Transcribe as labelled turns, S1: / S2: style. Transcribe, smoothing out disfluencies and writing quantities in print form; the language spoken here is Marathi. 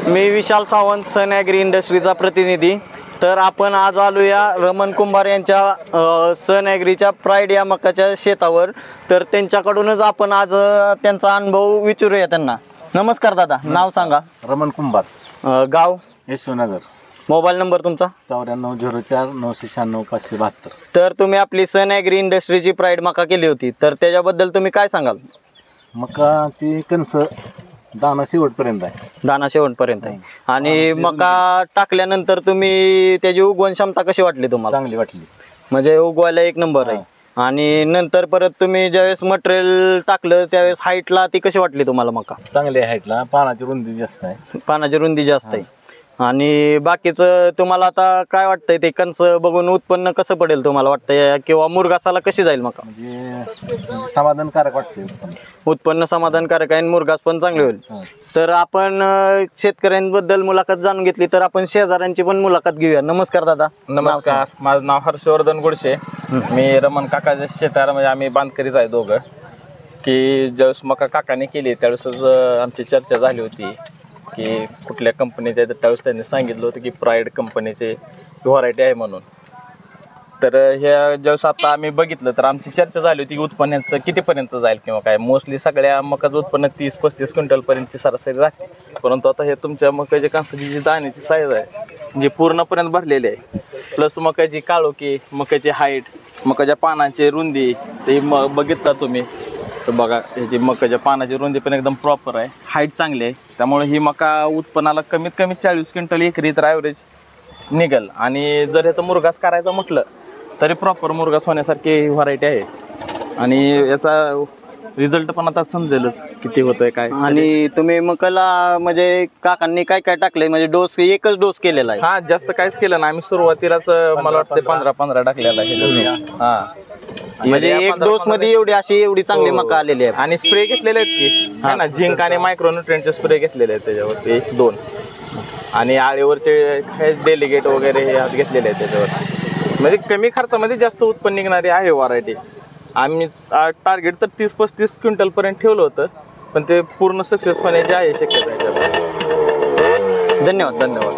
S1: मी विशाल सावंत, सन ॲग्री इंडस्ट्रीचा प्रतिनिधी। तर आपण आज आलो या रमण कुंभार यांच्या सन ॲग्रीच्या प्राईड या मकाच्या शेतावर। तर त्यांच्याकडूनच आपण आज त्यांचा अनुभव विचारूया त्यांना। नमस्कार दादा, नाव सांगा।
S2: रमण कुंभार,
S1: गाव
S2: यशवनगर,
S1: मोबाईल नंबर तुमचा
S2: 9404 996 572।
S1: तर तुम्ही आपली सन ॲग्री इंडस्ट्रीची प्राईड मका केली होती, तर त्याच्याबद्दल तुम्ही काय सांगाल?
S2: मकाची कणस दाना शेवटपर्यंत आहे,
S1: दाना शेवटपर्यंत आहे। आणि मका टाकल्यानंतर तुम्ही त्याची उगवण क्षमता कशी वाटली तुम्हाला?
S2: चांगली वाटली,
S1: म्हणजे उगवायला एक नंबर आहे। आणि नंतर परत तुम्ही ज्यावेळेस मटेरियल टाकलं त्यावेळेस हाईटला ती कशी वाटली तुम्हाला मका?
S2: चांगली आहे हाईटला, पानाची रुंदी जास्त आहे,
S1: पानाची रुंदी जास्त आहे। आणि बाकीचं तुम्हाला आता काय वाटतंय, ते कणस बघून उत्पन्न कसं पडेल तुम्हाला वाटतंय, किंवा मुरघासाला कशी जाईल मका?
S2: म्हणजे समाधानकारक वाटते
S1: उत्पन्न समाधानकारक आहे आणि मुरघास पण चांगले होईल। तर आपण शेतकऱ्यांबद्दल मुलाखत जाणून घेतली, तर आपण शेजाऱ्यांची पण मुलाखत घेऊया। नमस्कार दादा।
S3: नमस्कार, माझं नाव हर्षवर्धन गुडशे। मी रमण काकाच्या शेतावर, म्हणजे आम्ही बांधकरीच आहे दोघं। की ज्यावेळेस मका काकाने केली त्यावेळेस आमची चर्चा झाली होती की कुठल्या कंपनीचे, त्यावेळेस त्यांनी सांगितलं होतं की प्राईड कंपनीचे व्हरायटी आहे म्हणून। तर ह्या ज्यावेळेस आता आम्ही बघितलं तर आमची चर्चा झाली होती की उत्पन्नाचं कितीपर्यंत जाईल किंवा काय। मोस्टली सगळ्या मकाचं उत्पन्न 30-35 क्विंटलपर्यंतची सरासरी राहते, परंतु आता हे तुमच्या मकाच्या कणसाची जी दाण्याची साईज आहे जी पूर्णपर्यंत भरलेली आहे, प्लस मकाची काळोखी, मकाची हाईट, मकाच्या पानाची रुंदी, ते बघितला तुम्ही तर बघा, ह्याची मकाच्या पानाची रुंदी पण एकदम प्रॉपर आहे, हाईट चांगली आहे। त्यामुळे ही मका उत्पन्नाला कमीत कमी 40 क्विंटल एकरी तर ॲव्हरेज निघेल। आणि जर ह्याचा मुरघास करायचं म्हटलं तरी प्रॉपर मुरघास होण्यासारखी व्हरायटी आहे। आणि याचा रिझल्ट पण आता समजेलच किती होतोय काय।
S1: आणि तुम्ही मकाला म्हणजे काकांनी काय काय टाकलंय, म्हणजे डोस एकच डोस केलेला आहे?
S3: हा, जास्त काहीच केलं ना, आम्ही सुरुवातीलाच मला वाटतं 15-15 टाकलेला आहे। हा,
S1: म्हणजे एक डोस मध्ये एवढी चांगली मका आलेली आहे।
S3: आणि स्प्रे घेतलेले आहेत की है ना, झिंक आणि मायक्रोन्यूट्रिएंटचे स्प्रे घेतलेले आहेत त्याच्यावरती 2, आणि आळीवरचे डेलिगेट वगैरे हे हात घेतलेले आहेत त्याच्यावर। म्हणजे कमी खर्चामध्ये जास्त उत्पन्न निघणारी आहे व्हरायटी। आम्ही टार्गेट तर 30-35 क्विंटल पर्यंत ठेवलं होतं, पण ते पूर्ण सक्सेस होण्याची आहे शक्यता आहे।
S1: धन्यवाद।
S3: धन्यवाद।